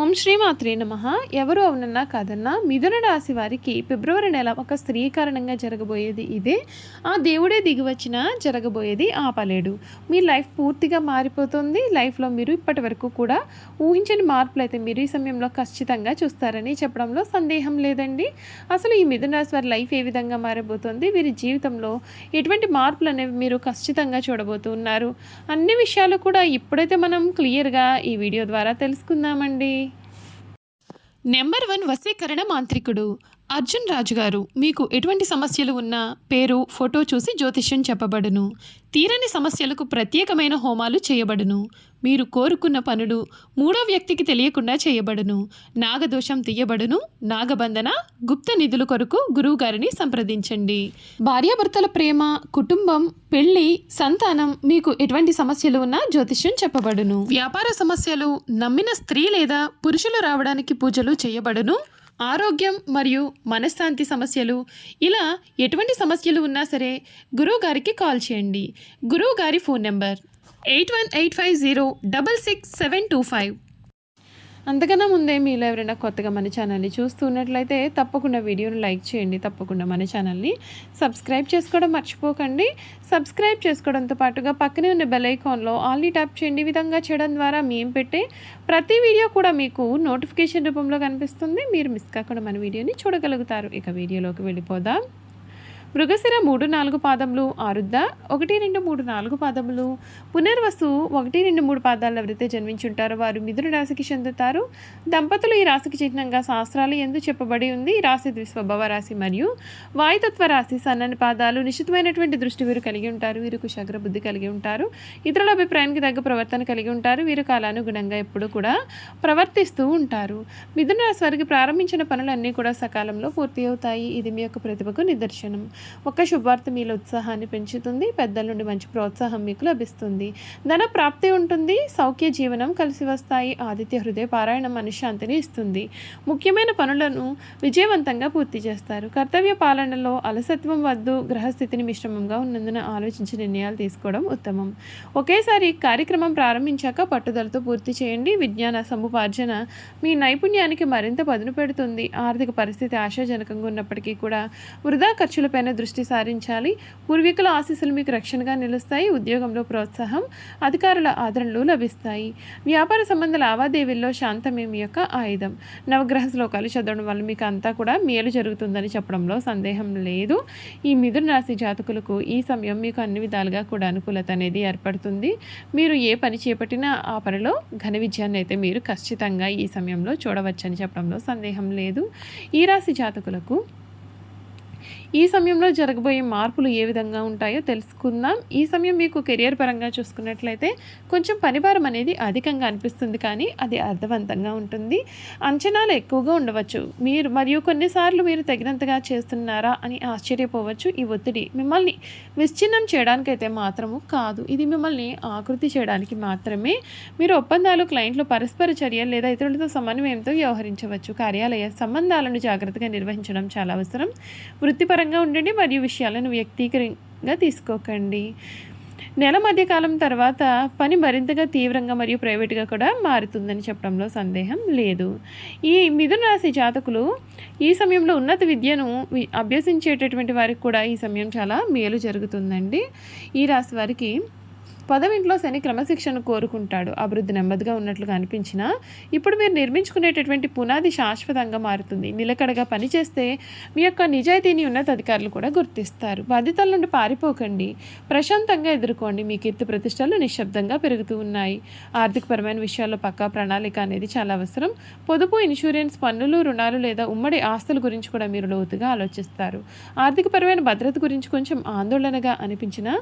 ఓం శ్రీమాత్రే నమః. ఎవరు అవునన్నా కాదన్నా మిథున రాశి వారికి ఫిబ్రవరి నెల ఒక స్త్రీ కారణంగా జరగబోయేది ఇదే. ఆ దేవుడే దిగివచ్చినా జరగబోయేది ఆపలేడు. మీ లైఫ్ పూర్తిగా మారిపోతుంది. లైఫ్లో మీరు ఇప్పటి వరకు కూడా ఊహించని మార్పులు అయితే మీరు ఈ సమయంలో ఖచ్చితంగా చూస్తారని చెప్పడంలో సందేహం లేదండి. అసలు ఈ మిథున రాశి వారి లైఫ్ ఏ విధంగా మారబోతోంది, వీరి జీవితంలో ఎటువంటి మార్పులు అనేవి మీరు ఖచ్చితంగా చూడబోతున్నారు అన్ని విషయాలు కూడా ఇప్పుడైతే మనం క్లియర్గా ఈ వీడియో ద్వారా తెలుసుకుందామండి. నెంబర్ 1 వశీకరణ మాంత్రికుడు అర్జున్ రాజు గారు. మీకు ఎటువంటి సమస్యలు ఉన్నా పేరు, ఫోటో చూసి జ్యోతిష్యం చెప్పబడును. తీరని సమస్యలకు ప్రత్యేకమైన హోమాలు చేయబడును. మీరు కోరుకున్న పనులు మూడో వ్యక్తికి తెలియకుండా చేయబడును. నాగదోషం తీయబడును. నాగబంధన, గుప్త నిధుల కొరకు గురువుగారిని సంప్రదించండి. భార్యాభర్తల ప్రేమ, కుటుంబం, పెళ్లి, సంతానం, మీకు ఎటువంటి సమస్యలు ఉన్నా జ్యోతిష్యం చెప్పబడును. వ్యాపార సమస్యలు, నమ్మిన స్త్రీ లేదా పురుషులు రావడానికి పూజలు చేయబడును. ఆరోగ్యం మరియు మనశ్శాంతి సమస్యలు, ఇలా ఎటువంటి సమస్యలు ఉన్నా సరే గురువు గారికి కాల్ చేయండి. గురువు గారి ఫోన్ నెంబర్ 8185066725. అంతకన్నా ముందే మీలో ఎవరైనా కొత్తగా మన ఛానల్ని చూస్తున్నట్లయితే తప్పకుండా వీడియోని లైక్ చేయండి. తప్పకుండా మన ఛానల్ని సబ్స్క్రైబ్ చేసుకోవడం మర్చిపోకండి. సబ్స్క్రైబ్ చేసుకోవడంతో పాటుగా పక్కనే ఉన్న బెల్ ఐకాన్లో ఆల్ని ట్యాప్ చేయండి. ఈ విధంగా చేయడం ద్వారా మేము పెట్టే ప్రతి వీడియో కూడా మీకు నోటిఫికేషన్ రూపంలో కనిపిస్తుంది. మీరు మిస్ కాకుండా మన వీడియోని చూడగలుగుతారు. ఇక వీడియోలోకి వెళ్ళిపోదాం. మృగశిర 3-4 పాదములు, ఆరుద్ర 1-2-3-4 పాదములు, పునర్వసు 1-2-3 పాదాలు ఎవరైతే జన్మించుంటారో వారు మిథున రాశికి చెందుతారు. దంపతులు ఈ రాశికి చిహ్నంగా శాస్త్రాలు ఎందు చెప్పబడి ఉంది. ఈ రాశి ద్విస్వభావ రాశి మరియు వాయుతత్వ రాశి. సన్నని పాదాలు, నిశ్చితమైనటువంటి దృష్టి వీరు కలిగి ఉంటారు. వీరు కుశాగ్ర బుద్ధి కలిగి ఉంటారు. ఇతరుల అభిప్రాయానికి తగ్గ ప్రవర్తన కలిగి ఉంటారు. వీరు కాలానుగుణంగా ఎప్పుడు కూడా ప్రవర్తిస్తూ ఉంటారు. మిథున రాశి వారికి ప్రారంభించిన పనులన్నీ కూడా సకాలంలో పూర్తి అవుతాయి. ఇది మీ యొక్క ప్రతిభకు నిదర్శనం. ఒక శుభవార్త మీలో ఉత్సాహాన్ని పెంచుతుంది. పెద్దల నుండి మంచి ప్రోత్సాహం మీకు లభిస్తుంది. ధన ప్రాప్తి ఉంటుంది. సౌఖ్య జీవనం కలిసి వస్తాయి. ఆదిత్య హృదయ పారాయణం మనశ్శాంతిని ఇస్తుంది. ముఖ్యమైన పనులను విజయవంతంగా పూర్తి చేస్తారు. కర్తవ్య పాలనలో అలసత్వం వద్దు. గ్రహస్థితిని మిశ్రమంగా ఉన్నందున ఆలోచించి నిర్ణయాలు తీసుకోవడం ఉత్తమం. ఒకేసారి కార్యక్రమం ప్రారంభించాక పట్టుదలతో పూర్తి చేయండి. విజ్ఞాన సముపార్జన మీ నైపుణ్యానికి మరింత పదును పెడుతుంది. ఆర్థిక పరిస్థితి ఆశాజనకంగా ఉన్నప్పటికీ కూడా వృధా ఖర్చులపైన దృష్టి సారించాలి. పూర్వీకుల ఆశీస్సులు మీకు రక్షణగా నిలుస్తాయి. ఉద్యోగంలో ప్రోత్సాహం, అధికారుల ఆదరణలు లభిస్తాయి. వ్యాపార సంబంధ లావాదేవీల్లో శాంతమే మీ యొక్క ఆయుధం. నవగ్రహ శ్లోకాలు చదవడం వల్ల మీకు అంతా కూడా మేలు జరుగుతుందని చెప్పడంలో సందేహం లేదు. ఈ మిథున రాశి జాతకులకు ఈ సమయం మీకు అన్ని విధాలుగా కూడా అనుకూలత అనేది ఏర్పడుతుంది. మీరు ఏ పని చేపట్టినా ఆ పనిలో ఘన విజయాన్ని అయితే మీరు ఖచ్చితంగా ఈ సమయంలో చూడవచ్చని చెప్పడంలో సందేహం లేదు. ఈ రాశి జాతకులకు ఈ సమయంలో జరగబోయే మార్పులు ఏ విధంగా ఉంటాయో తెలుసుకుందాం. ఈ సమయం మీకు కెరియర్ పరంగా చూసుకున్నట్లయితే కొంచెం పనిభారం అనేది అధికంగా అనిపిస్తుంది, కానీ అది అర్థవంతంగా ఉంటుంది. అంచనాలు ఎక్కువగా ఉండవచ్చు. మరియు కొన్నిసార్లు మీరు తగినంతగా చేస్తున్నారా అని ఆశ్చర్యపోవచ్చు. ఈ ఒత్తిడి మిమ్మల్ని విచ్ఛిన్నం చేయడానికైతే మాత్రము కాదు, ఇది మిమ్మల్ని ఆకృతి చేయడానికి మాత్రమే. మీరు ఒప్పందాలు, క్లయింట్లు, పరస్పర చర్యలు లేదా ఇతరులతో సమన్వయంతో వ్యవహరించవచ్చు. కార్యాలయ సంబంధాలను జాగ్రత్తగా నిర్వహించడం చాలా అవసరం. వృత్తిపరంగా ఉండండి మరియు విషయాలను వ్యక్తిగతంగా తీసుకోకండి. నెల మధ్యకాలం తర్వాత పని మరింతగా తీవ్రంగా మరియు ప్రైవేట్గా కూడా మారుతుందని చెప్పడంలో సందేహం లేదు. ఈ మిథున రాశి జాతకులు ఈ సమయంలో ఉన్నత విద్యను అభ్యసించేటటువంటి వారికి కూడా ఈ సమయం చాలా మేలు జరుగుతుందండి. ఈ రాశి వారికి 10వ ఇంట్లో శని క్రమశిక్షణ కోరుకుంటాడు. అభివృద్ధి నెమ్మదిగా ఉన్నట్లుగా అనిపించినా ఇప్పుడు మీరు నిర్మించుకునేటటువంటి పునాది శాశ్వతంగా మారుతుంది. నిలకడగా పనిచేస్తే మీ యొక్క నిజాయితీని ఉన్నత అధికారులు కూడా గుర్తిస్తారు. బాధ్యతల నుండి పారిపోకండి. ప్రశాంతంగా ఎదుర్కోండి. మీ కీర్తి ప్రతిష్టలు నిశ్శబ్దంగా పెరుగుతూ ఉన్నాయి. ఆర్థికపరమైన విషయాల్లో పక్కా ప్రణాళిక అనేది చాలా అవసరం. పొదుపు, ఇన్సూరెన్స్, పన్నులు, రుణాలు లేదా ఉమ్మడి ఆస్తుల గురించి కూడా మీరు లోతుగా ఆలోచిస్తారు. ఆర్థికపరమైన భద్రత గురించి కొంచెం ఆందోళనగా అనిపించినా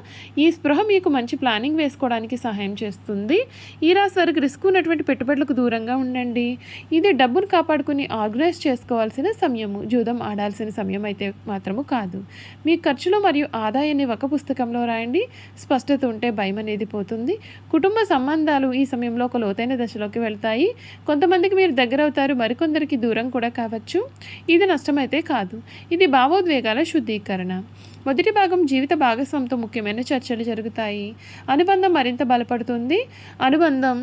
ఈ స్పృహ మీకు మంచి ప్లానింగ్ వేసుకోవడానికి సహాయం చేస్తుంది. ఈ రాశి వారికి రిస్క్ ఉన్నటువంటి పెట్టుబడులకు దూరంగా ఉండండి. ఇది డబ్బును కాపాడుకుని ఆర్గనైజ్ చేసుకోవాల్సిన సమయము. జూదం ఆడాల్సిన సమయం అయితే మాత్రము కాదు. మీ ఖర్చులు మరియు ఆదాయాన్ని ఒక పుస్తకంలో రాయండి. స్పష్టత ఉంటే భయం అనేది పోతుంది. కుటుంబ సంబంధాలు ఈ సమయంలో ఒక లోతైన దశలోకి వెళ్తాయి. కొంతమందికి మీరు దగ్గర అవుతారు, మరికొందరికి దూరం కూడా కావచ్చు. ఇది నష్టమైతే కాదు, ఇది భావోద్వేగాల శుద్ధీకరణ. మొదటి భాగం జీవిత భాగస్వామితో ముఖ్యమైన చర్చలు జరుగుతాయి. అనుబంధం మరింత బలపడుతుంది. అనుబంధం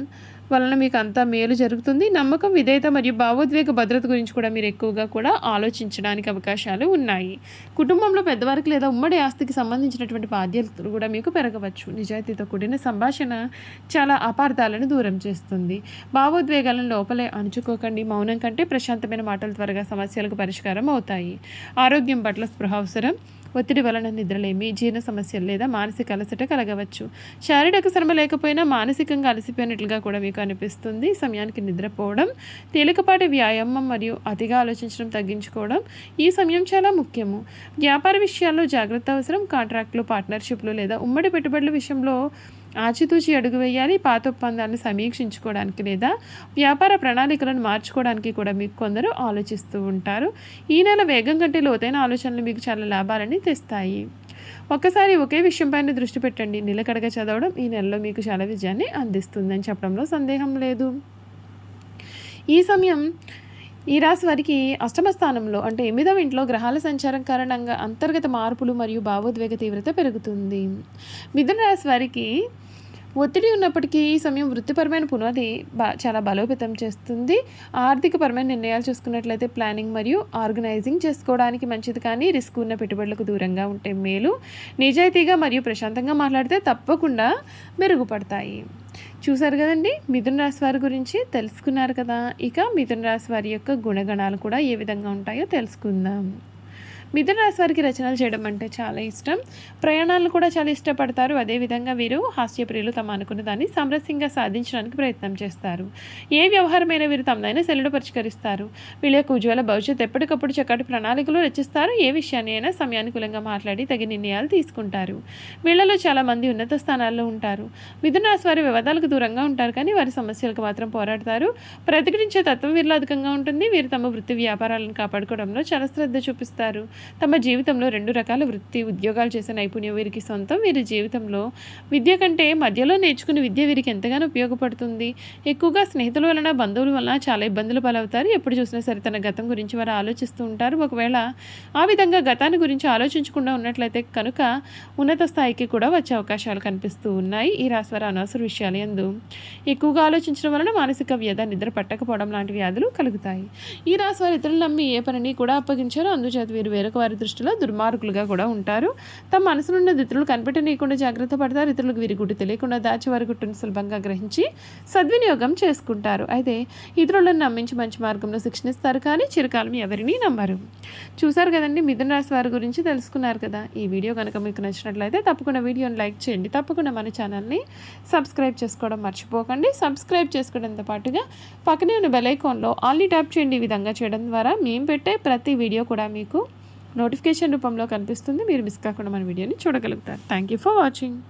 వలన మీకు అంతా మేలు జరుగుతుంది. నమ్మకం, విధేయత మరియు భావోద్వేగ భద్రత గురించి కూడా మీరు ఎక్కువగా కూడా ఆలోచించడానికి అవకాశాలు ఉన్నాయి. కుటుంబంలో పెద్దవారికి లేదా ఉమ్మడి ఆస్తికి సంబంధించినటువంటి బాధ్యతలు కూడా మీకు పెరగవచ్చు. నిజాయితీతో కూడిన సంభాషణ చాలా అపార్థాలను దూరం చేస్తుంది. భావోద్వేగాలను లోపలే అణుచుకోకండి. మౌనం కంటే ప్రశాంతమైన మాటలు త్వరగా సమస్యలకు పరిష్కారం అవుతాయి. ఆరోగ్యం పట్ల స్పృహ అవసరం. ఒత్తిడి వలన నిద్రలేమి, జీర్ణ సమస్యలు లేదా మానసిక అలసట కలగవచ్చు. శారీరక శ్రమ లేకపోయినా మానసికంగా అలసిపోయినట్లుగా కూడా మీకు అనిపిస్తుంది. సమయానికి నిద్రపోవడం, తేలికపాటి వ్యాయామం మరియు అతిగా ఆలోచించడం తగ్గించుకోవడం ఈ సమయం చాలా ముఖ్యము. వ్యాపార విషయాల్లో జాగ్రత్త అవసరం. కాంట్రాక్టులు, పార్ట్నర్షిప్లు లేదా ఉమ్మడి పెట్టుబడుల విషయంలో ఆచితూచి అడుగు వేయాలి. పాత ఒప్పందాన్ని సమీక్షించుకోవడానికి లేదా వ్యాపార ప్రణాళికలను మార్చుకోవడానికి కూడా మీకు కొందరు ఆలోచిస్తూ ఉంటారు. ఈ నెల వేగం కంటే లోతైన ఆలోచనలు మీకు చాలా లాభాలని తెస్తాయి. ఒక్కసారి ఒకే విషయంపైన దృష్టి పెట్టండి. నిలకడగా చదవడం ఈ నెలలో మీకు చాలా విజయాన్ని అందిస్తుందని చెప్పడంలో సందేహం లేదు. ఈ సమయం ఈ రాశి వారికి అష్టమ స్థానంలో అంటే 8వ ఇంట్లో గ్రహాల సంచారం కారణంగా అంతర్గత మార్పులు మరియు భావోద్వేగ తీవ్రత పెరుగుతుంది. మిథున రాశి వారికి ఒత్తిడి ఉన్నప్పటికీ ఈ సమయం వృత్తిపరమైన పునాది చాలా బలోపేతం చేస్తుంది. ఆర్థికపరమైన నిర్ణయాలు చూసుకున్నట్లయితే ప్లానింగ్ మరియు ఆర్గనైజింగ్ చేసుకోవడానికి మంచిది, కానీ రిస్క్ ఉన్న పెట్టుబడులకు దూరంగా ఉంటే మేలు. నిజాయితీగా మరియు ప్రశాంతంగా మాట్లాడితే తప్పకుండా మెరుగుపడతాయి. చూసారు కదండి, మిథున రాశి వారి గురించి తెలుసుకున్నారు కదా. ఇక మిథున రాశి వారి యొక్క గుణగణాలు కూడా ఏ విధంగా ఉంటాయో తెలుసుకుందాం. మిథున రాశి వారికి రచనలు చేయడం అంటే చాలా ఇష్టం. ప్రయాణాలను కూడా చాలా ఇష్టపడతారు. అదేవిధంగా వీరు హాస్యప్రియులు. తమ అనుకున్న దాన్ని సామరస్యంగా సాధించడానికి ప్రయత్నం చేస్తారు. ఏ వ్యవహారమైనా వీరు తమదైన శైలిలో పరిష్కరిస్తారు. వీళ్ళ యొక్క ఉజ్వల భవిష్యత్తు ఎప్పటికప్పుడు చక్కటి ప్రణాళికలు రచిస్తారు. ఏ విషయాన్ని అయినా సమయానుకూలంగా మాట్లాడి తగిన నిర్ణయాలు తీసుకుంటారు. వీళ్ళలో చాలామంది ఉన్నత స్థానాల్లో ఉంటారు. మిథున రాశి వారి వివాదాలకు దూరంగా ఉంటారు, కానీ వారి సమస్యలకు మాత్రం పోరాడతారు. ప్రతిఘటించే తత్వం వీరిలో అధికంగా ఉంటుంది. వీరు తమ వృత్తి వ్యాపారాలను కాపాడుకోవడంలో చాలా శ్రద్ధ చూపిస్తారు. తమ జీవితంలో 2 రకాల వృత్తి ఉద్యోగాలు చేసే నైపుణ్యం వీరికి సొంతం. వీరి జీవితంలో విద్య కంటే మధ్యలో నేర్చుకునే విద్య వీరికి ఎంతగానో ఉపయోగపడుతుంది. ఎక్కువగా స్నేహితుల వలన, బంధువుల వలన చాలా ఇబ్బందులు పాలవుతారు. ఎప్పుడు చూసినా సరే తన గతం గురించి వారు ఆలోచిస్తూ ఉంటారు. ఒకవేళ ఆ విధంగా గతాన్ని గురించి ఆలోచించకుండా ఉన్నట్లయితే కనుక ఉన్నత స్థాయికి కూడా వచ్చే అవకాశాలు కనిపిస్తూ ఉన్నాయి. ఈ రాశి వారి అనవసర విషయాలు యందు ఎక్కువగా ఆలోచించడం వలన మానసిక వ్యధ, నిద్ర పట్టకపోవడం లాంటి వ్యాధులు కలుగుతాయి. ఈ రాశి వారు ఇతరులు నమ్మి ఏ పనిని కూడా అప్పగించారు. అందుచేత వీరు వేరొక వారి దృష్టిలో దుర్మార్గులుగా కూడా ఉంటారు. తమ మనసునున్న ఇతరులు కనిపెట్టనీయకుండా జాగ్రత్త పడతారు. ఇతరులకు వీరి గుడ్డు తెలియకుండా దాచి వారి గుట్టును సులభంగా గ్రహించి సద్వినియోగం చేసుకుంటారు. అయితే ఇతరులను నమ్మించి మంచి మార్గంలో శిక్షణిస్తారు, కానీ చిరకాలం ఎవరిని నమ్మరు. చూసారు కదండి, మిథున రాశి వారి గురించి తెలుసుకున్నారు కదా. ఈ వీడియో కనుక మీకు నచ్చినట్లయితే తప్పకుండా వీడియోని లైక్ చేయండి. తప్పకుండా మన ఛానల్ని సబ్స్క్రైబ్ చేసుకోవడం మర్చిపోకండి. సబ్స్క్రైబ్ చేసుకోవడంతో పాటుగా పక్కనే ఉన్న బెల్ ఐకాన్లో ఆల్ని ట్యాప్ చేయండి. ఈ విధంగా చేయడం ద్వారా మేము పెట్టే ప్రతి వీడియో కూడా మీకు నోటిఫికేషన్ రూపంలో కనిపిస్తుంది. మీరు మిస్ కాకుండా మన వీడియోని చూడగలుగుతారు. Thank you for watching.